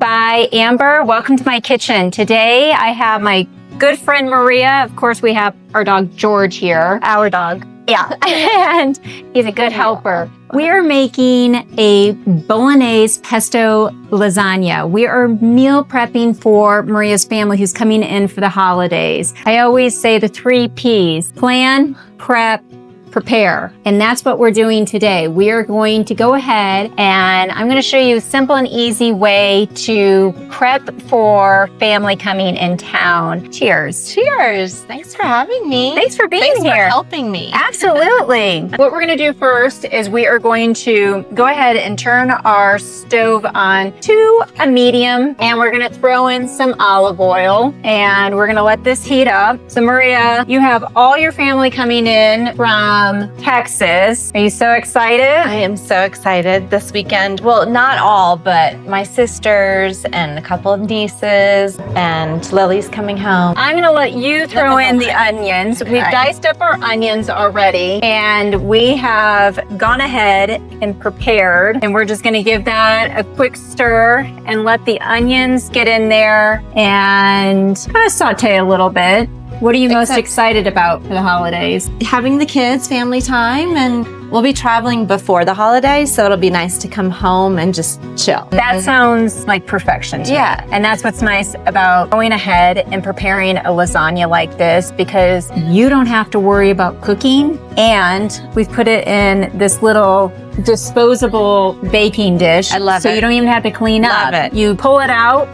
by Amber. Welcome to my kitchen. Today I have my good friend Maria. Of course, we have our dog George here. Our dog. Yeah, and he's a good helper. We are making a Bolognese pesto lasagna. We are meal prepping for Maria's family who's coming in for the holidays. I always say the 3 Ps: plan, prep, prepare. And that's what we're doing today. We are going to go ahead and I'm going to show you a simple and easy way to prep for family coming in town. Cheers. Cheers. Thanks for having me. Thanks for being Thanks here. for helping me. Absolutely. What we're going to do first is we are going to go ahead and turn our stove on to a medium, and we're going to throw in some olive oil, and we're going to let this heat up. So Maria, you have all your family coming in from Texas. Are you so excited? I am so excited this weekend. Well, not all, but my sisters and a couple of nieces, and Lily's coming home. I'm going to let you throw in the onions. Okay. We've diced up our onions already, and we have gone ahead and prepared, and we're just going to give that a quick stir and let the onions get in there and kind of saute a little bit. What are you most excited about for the holidays? Having the kids, family time, and we'll be traveling before the holidays, so it'll be nice to come home and just chill. That sounds like perfection to me. Yeah. And that's what's nice about going ahead and preparing a lasagna like this, because you don't have to worry about cooking, and we've put it in this little disposable baking dish. I love it. So you don't even have to clean up. Love it. You pull it out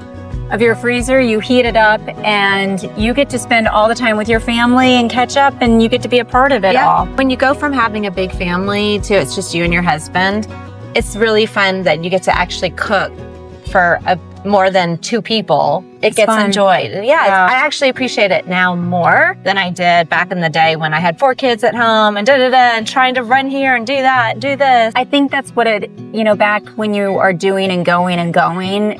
of your freezer, you heat it up, and you get to spend all the time with your family and catch up, and you get to be a part of it all. When you go from having a big family to it's just you and your husband, it's really fun that you get to actually cook for more than 2 people. It gets fun. enjoyed. Yeah, I actually appreciate it now more than I did back in the day when I had 4 kids at home and and trying to run here and do that and do this. I think that's what back when you are doing and going,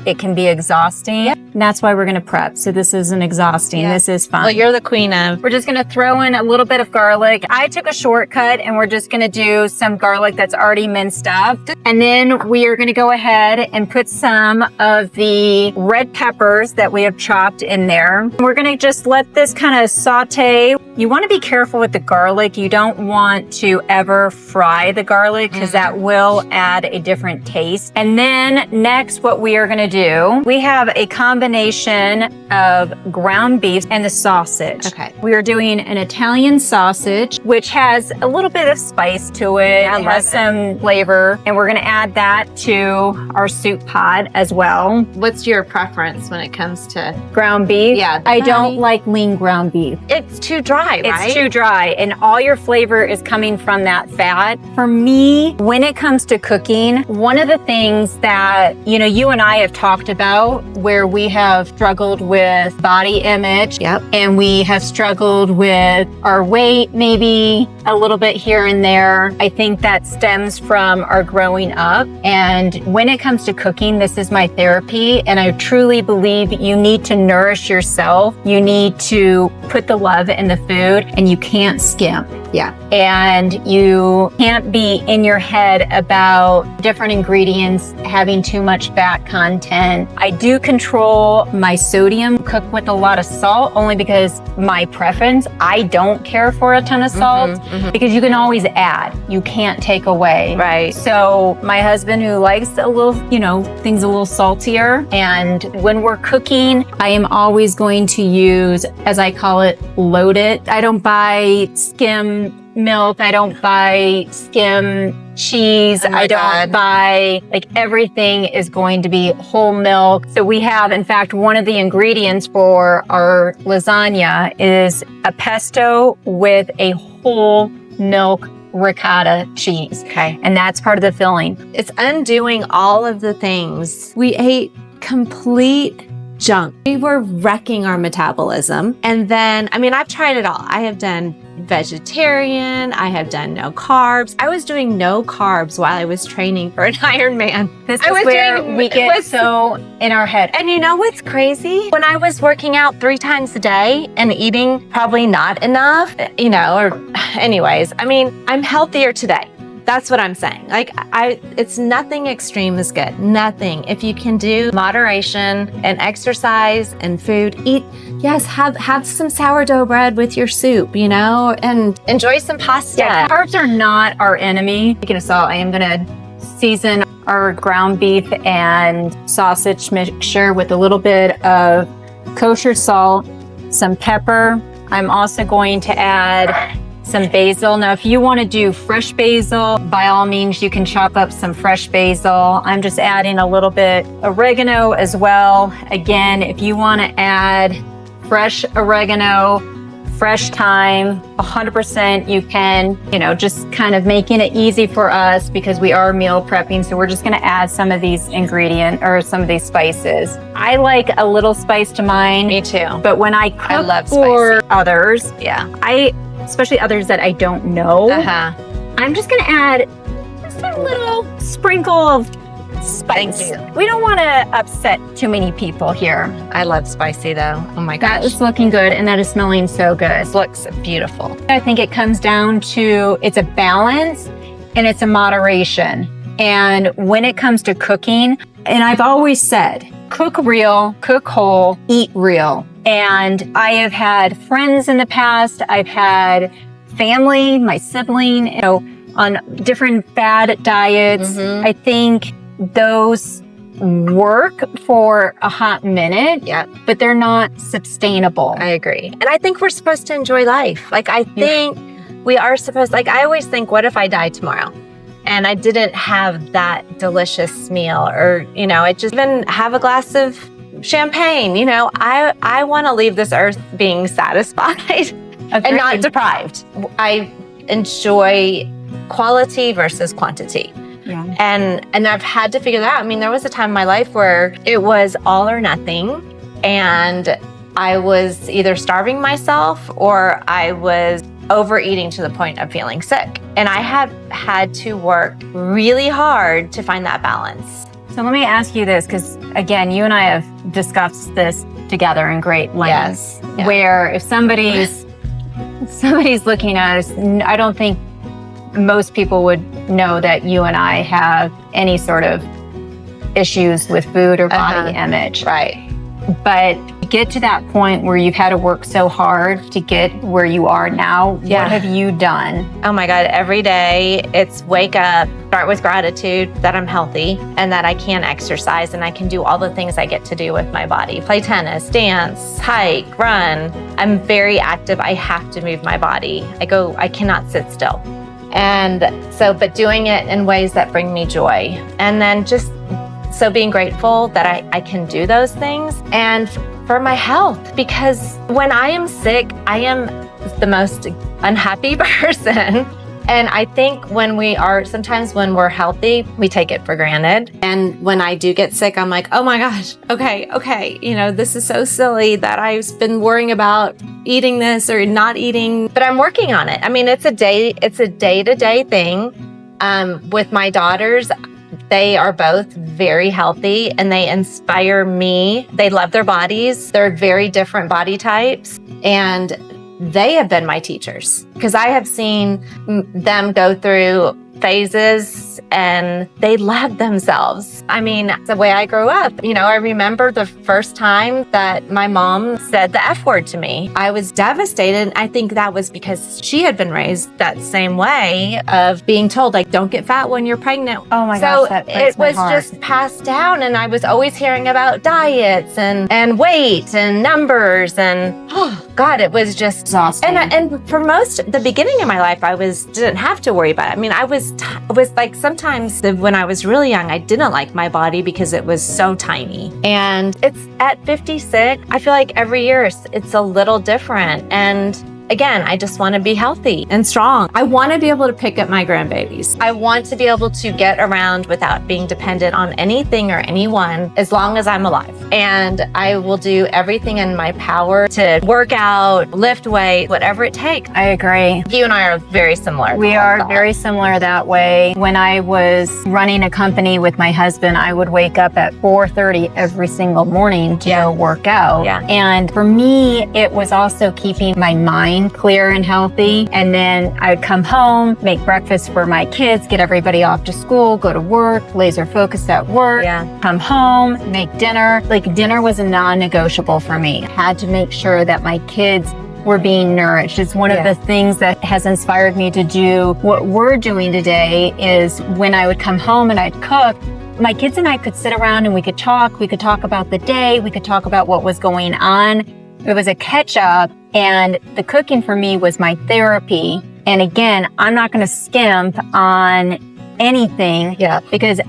it can be exhausting. Yeah. And that's why we're going to prep. So this isn't exhausting. Yeah. This is fun. Well, you're the queen of. We're just going to throw in a little bit of garlic. I took a shortcut, and we're just going to do some garlic that's already minced up. And then we are going to go ahead and put some of the red peppers that we have chopped in there. We're going to just let this kind of saute. You want to be careful with the garlic. You don't want to ever fry the garlic, because that will add a different taste. And then next, what we are going to do, we have a combination of ground beef and the sausage. Okay. We are doing an Italian sausage, which has a little bit of spice to it. Yeah, I it has some flavor, and we're going to add that to our soup pot as well. What's your preference when it comes to Ground beef. Yeah, I don't like lean ground beef. it's too dry, right? It's too dry, and all your flavor is coming from that fat. For me, when it comes to cooking, one of the things that, you and I have talked about, where we have struggled with body image, Yep. and we have struggled with our weight, maybe a little bit here and there. I think that stems from our growing up. And when it comes to cooking, this is my therapy, and I truly believe you need to nourish yourself. You need to put the love in the food, and you can't skimp. Yeah. And you can't be in your head about different ingredients having too much fat content. I do control my sodium, cook with a lot of salt, only because my preference, I don't care for a ton of salt, because you can always add. You can't take away. Right. So my husband, who likes a little, things a little saltier, and when we're cooking, I am always going to use, as I call it, load it. I don't buy skim milk. I don't buy skim cheese. Oh my I don't God. buy, everything is going to be whole milk. So we have, in fact, one of the ingredients for our lasagna is a pesto with a whole milk ricotta cheese. Okay. And that's part of the filling. It's undoing all of the things. We ate complete junk. We were wrecking our metabolism. And then, I've tried it all. I have done vegetarian. I have done no carbs. I was doing no carbs while I was training for an Ironman. This is where we get so in our head. And you know what's crazy? When I was working out 3 times a day and eating probably not enough, or anyways, I'm healthier today. That's what I'm saying. Like it's nothing extreme is good. Nothing. If you can do moderation and exercise and food, eat, yes, have some sourdough bread with your soup, and enjoy some pasta. Yeah, carbs are not our enemy. Speaking of salt, I am gonna season our ground beef and sausage mixture with a little bit of kosher salt, some pepper. I'm also going to add some basil. Now, if you want to do fresh basil, by all means, you can chop up some fresh basil. I'm just adding a little bit oregano as well. Again, if you want to add fresh oregano, fresh thyme, 100% you can, just kind of making it easy for us because we are meal prepping. So we're just going to add some of these ingredients or some of these spices. I like a little spice to mine. Me too. But when I cook I love for spicy. others, especially others that I don't know, I'm just going to add just a little sprinkle of spice. Thank you. We don't want to upset too many people here. I love spicy though. Oh my gosh. That is looking good and that is smelling so good. This looks beautiful. I think it comes down to it's a balance and it's a moderation. And when it comes to cooking, and I've always said, cook real, cook whole, eat real. And I have had friends in the past, I've had family, my sibling, on different fad diets. I think those work for a hot minute, but they're not sustainable. I agree. And I think we're supposed to enjoy life. Like, I think we are supposed, I always think, what if I die tomorrow? And I didn't have that delicious meal or, I just even have a glass of champagne. I want to leave this earth being satisfied and not deprived. I enjoy quality versus quantity. Yeah. And I've had to figure that out. I mean, there was a time in my life where it was all or nothing, and I was either starving myself or I was overeating to the point of feeling sick. And I have had to work really hard to find that balance. So let me ask you this, because again, you and I have discussed this together in great length. Yes. Yeah. Where if somebody's looking at us, I don't think most people would know that you and I have any sort of issues with food or body image. Right. But get to that point where you've had to work so hard to get where you are now. What have you done? Oh my God, every day it's wake up, start with gratitude that I'm healthy and that I can exercise and I can do all the things I get to do with my body. Play tennis, dance, hike, run. I'm very active. I have to move my body. I cannot sit still. And so, but doing it in ways that bring me joy. And then just so being grateful that I can do those things and for my health, because when I am sick, I am the most unhappy person. And I think sometimes when we're healthy, we take it for granted. And when I do get sick, I'm like, oh my gosh, okay. This is so silly that I've been worrying about eating this or not eating, but I'm working on it. I mean, it's a day-to-day thing. With my daughters, they are both very healthy and they inspire me. They love their bodies. They're very different body types. And they have been my teachers because I have seen them go through phases and they love themselves. I mean, the way I grew up, I remember the first time that my mom said the F word to me. I was devastated. I think that was because she had been raised that same way of being told, like, don't get fat when you're pregnant. Oh my gosh, that breaks my heart. It was just passed down, and I was always hearing about diets and weight and numbers, and oh God, it was just exhausting. And for the beginning of my life, I didn't have to worry about it. I mean, I was like, sometimes when I was really young, I didn't like my body because it was so tiny. And it's at 56, I feel like every year it's a little different. And again, I just want to be healthy and strong. I want to be able to pick up my grandbabies. I want to be able to get around without being dependent on anything or anyone as long as I'm alive. And I will do everything in my power to work out, lift weight, whatever it takes. I agree. You and I are very similar. We are very similar that way. When I was running a company with my husband, I would wake up at 4:30 every single morning to go work out. Yeah. And for me, it was also keeping my mind brain clear and healthy. And then I would come home, make breakfast for my kids, get everybody off to school, go to work, laser focused at work, come home, make dinner. Like dinner was a non-negotiable for me. I had to make sure that my kids were being nourished. It's one of the things that has inspired me to do what we're doing today. Is when I would come home and I'd cook, my kids and I could sit around and we could talk about the day, we could talk about what was going on. It was a catch up, and the cooking for me was my therapy. And again, I'm not going to skimp on anything because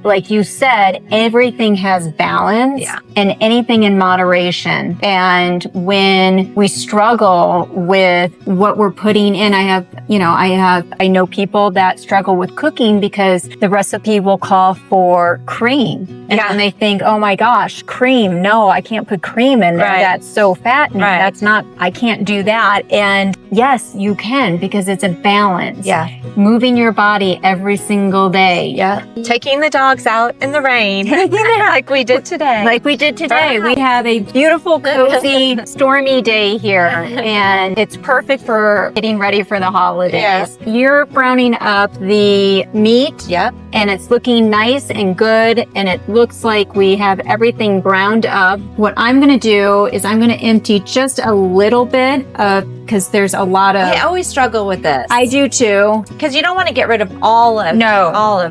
like you said, everything has balance and anything in moderation. And when we struggle with what we're putting in, I know people that struggle with cooking because the recipe will call for cream. And then they think, oh my gosh, cream. No, I can't put cream in there. That's so fattening. That's not, I can't do that. And yes, you can, because it's a balance. Moving your body every single day. Taking the dogs out in the rain like we did today. We have a beautiful, cozy, stormy day here, and it's perfect for getting ready for the holidays. You're browning up the meat, and it's looking nice and good, and it looks like we have everything browned up. What I'm going to do is I'm going to empty just a little bit of, because there's a lot of... I always struggle with this. I do too. Because you don't want to get rid of all of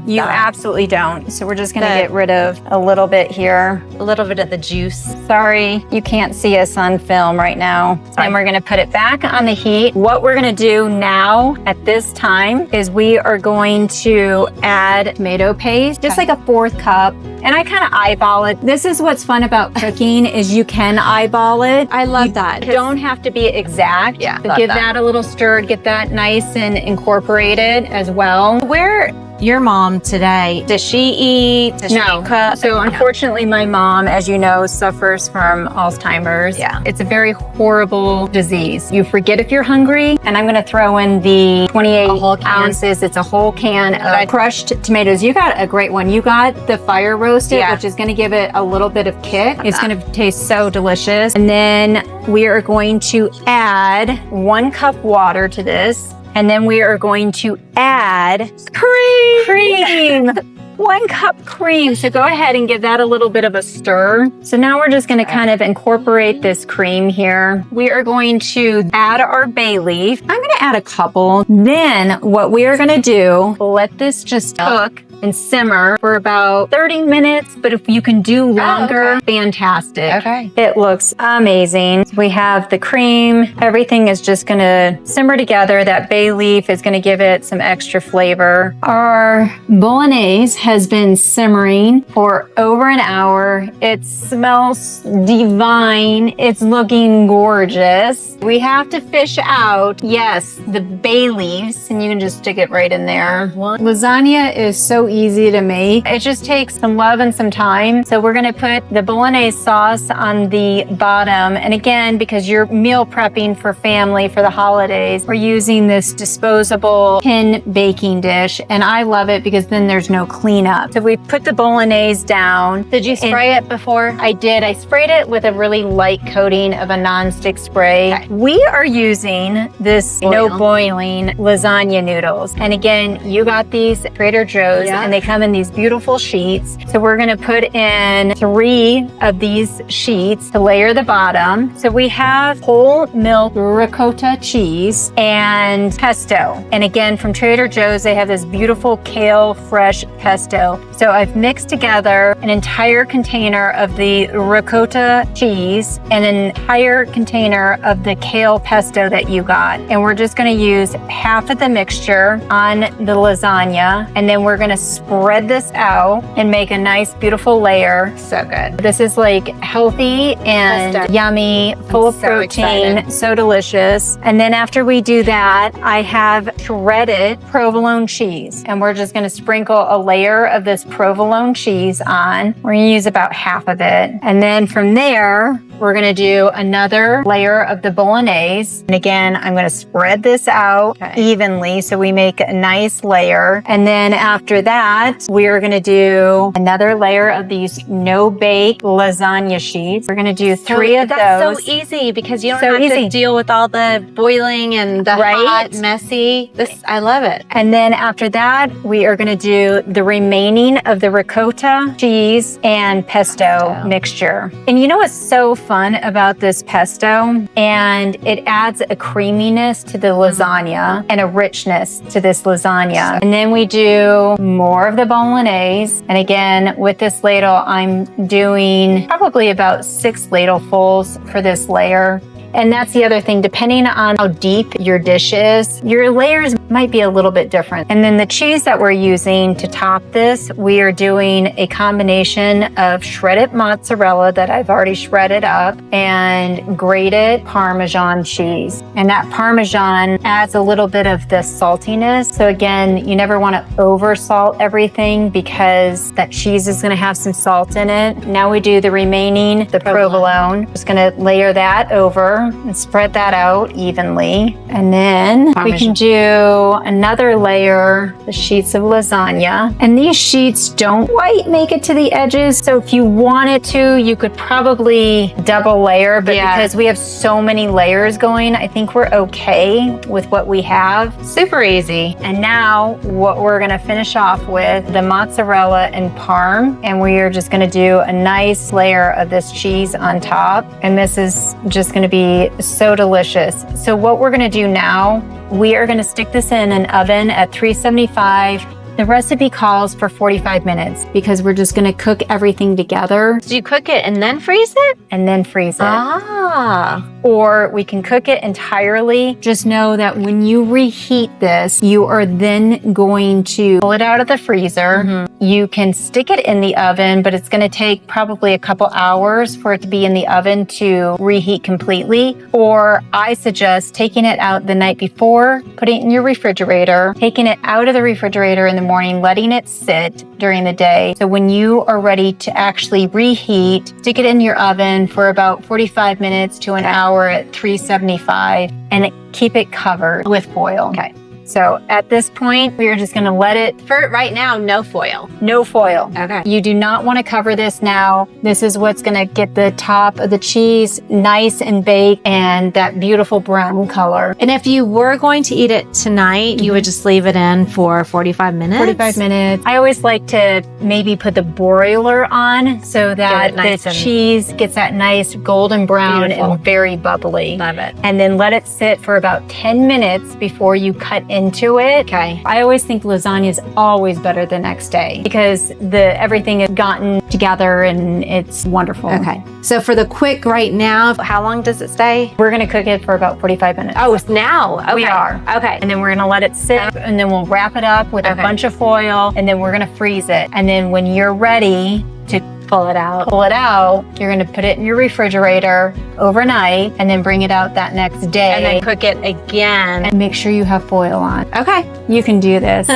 you that. Absolutely don't. So we're just going to get rid of a little bit here. A little bit of the juice. Sorry, you can't see us on film right now. And we're going to put it back on the heat. What we're going to do now at this time is we are going to add tomato paste, just like a 1/4 cup. And I kind of eyeball it. This is what's fun about cooking, is you can eyeball it. I love that. You don't have to be exact. But give that a little stir, get that nice and incorporated as well. Where your mom today, does she eat? Does she cook? So unfortunately, my mom, as you know, suffers from Alzheimer's. It's a very horrible disease. You forget if you're hungry, and I'm going to throw in the 28 ounces. It's a whole can of crushed tomatoes. You got a great one. You got the fire roasted, which is going to give it a little bit of kick. It's going to taste so delicious. And then we are going to add 1 cup water to this. And then we are going to add cream. 1 cup cream. So go ahead and give that a little bit of a stir. So now we're just going to kind of incorporate this cream here. We are going to add our bay leaf. I'm going to add a couple. Then what we are going to do, let this just cook and simmer for about 30 minutes. But if you can do longer, fantastic. It looks amazing. We have the cream. Everything is just going to simmer together. That bay leaf is going to give it some extra flavor. Our bolognese has been simmering for over an hour. It smells divine. It's looking gorgeous. We have to fish out, the bay leaves, and you can just stick it right in there. Lasagna is so easy to make. It just takes some love and some time. So we're going to put the bolognese sauce on the bottom. And again, because you're meal prepping for family for the holidays, we're using this disposable tin baking dish. And I love it because then there's no cleanup. So we put the bolognese down. Did you spray it before? I did. I sprayed it with a really light coating of a non-stick spray. We are using this no boiling lasagna noodles. And again, you got these at Trader Joe's, and they come in these beautiful sheets. So we're going to put in 3 of these sheets to layer the bottom. So we have whole milk ricotta cheese and pesto. And again, from Trader Joe's, they have this beautiful kale fresh pesto. So I've mixed together an entire container of the ricotta cheese and an entire container of the kale pesto that you got. And we're just going to use half of the mixture on the lasagna. And then we're going to spread this out and make a nice, beautiful layer. So good. This is like healthy and yummy, full of protein, so delicious. And then after we do that, I have shredded provolone cheese. And we're just going to sprinkle a layer of this provolone cheese on. We're going to use about half of it. And then from there, we're gonna do another layer of the bolognese. And again, I'm gonna spread this out evenly so we make a nice layer. And then after that, we're gonna do another layer of these no-bake lasagna sheets. We're gonna do 3 of those. That's so easy because you don't have to deal with all the boiling and the hot, messy. I love it. And then after that, we are gonna do the remaining of the ricotta, cheese, and pesto mixture. And you know what's so fun about this pesto? And it adds a creaminess to the lasagna and a richness to this lasagna. And then we do more of the bolognese. And again, with this ladle, I'm doing probably about 6 ladlefuls for this layer. And that's the other thing, depending on how deep your dish is, your layers might be a little bit different. And then the cheese that we're using to top this, we are doing a combination of shredded mozzarella that I've already shredded up and grated Parmesan cheese. And that Parmesan adds a little bit of the saltiness. So again, you never want to over salt everything because that cheese is going to have some salt in it. Now we do the remaining, the provolone. Just going to layer that over and spread that out evenly. And then we can do another layer, the sheets of lasagna. And these sheets don't quite make it to the edges. So if you wanted to, you could probably double layer, but because we have so many layers going, I think we're okay with what we have. Super easy. And now what we're gonna finish off with, the mozzarella and parm. And we are just gonna do a nice layer of this cheese on top. And this is just gonna be so delicious. So what we're gonna do now, we are gonna stick this in an oven at 375. The recipe calls for 45 minutes because we're just gonna cook everything together. Do you cook it and then freeze it? And then freeze it. Ah. Or we can cook it entirely. Just know that when you reheat this, you are then going to pull it out of the freezer. You can stick it in the oven, but it's gonna take probably a couple hours for it to be in the oven to reheat completely. Or I suggest taking it out the night before, putting it in your refrigerator, taking it out of the refrigerator in the morning, letting it sit during the day. So when you are ready to actually reheat, stick it in your oven for about 45 minutes to an hour at 375 and keep it covered with foil. Okay. So at this point, we are just gonna let it, for right now, no foil. No foil. Okay. You do not wanna cover this now. This is what's gonna get the top of the cheese nice and baked and that beautiful brown color. And if you were going to eat it tonight, you would just leave it in for 45 minutes? 45 minutes. I always like to maybe put the broiler on so that nice the cheese gets that nice golden brown and very bubbly. Love it. And then let it sit for about 10 minutes before you cut into it. Okay. I always think lasagna is always better the next day because everything has gotten together and it's wonderful. Okay. So for the quick right now, how long does it stay? We're going to cook it for about 45 minutes. Oh, it's now. Okay. We are. Okay. And then we're going to let it sit and then we'll wrap it up with a bunch of foil and then we're going to freeze it. And then when you're ready to pull it out, you're going to put it in your refrigerator overnight and then bring it out that next day. And then cook it again. And make sure you have foil on. Okay. You can do this.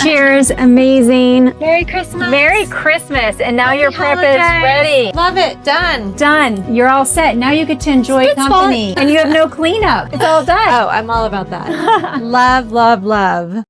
Cheers. Amazing. Merry Christmas. Merry Christmas. And now your prep is ready. Love it. Done. Done. You're all set. Now you get to enjoy company. And you have no cleanup. It's all done. Oh, I'm all about that. Love, love, love.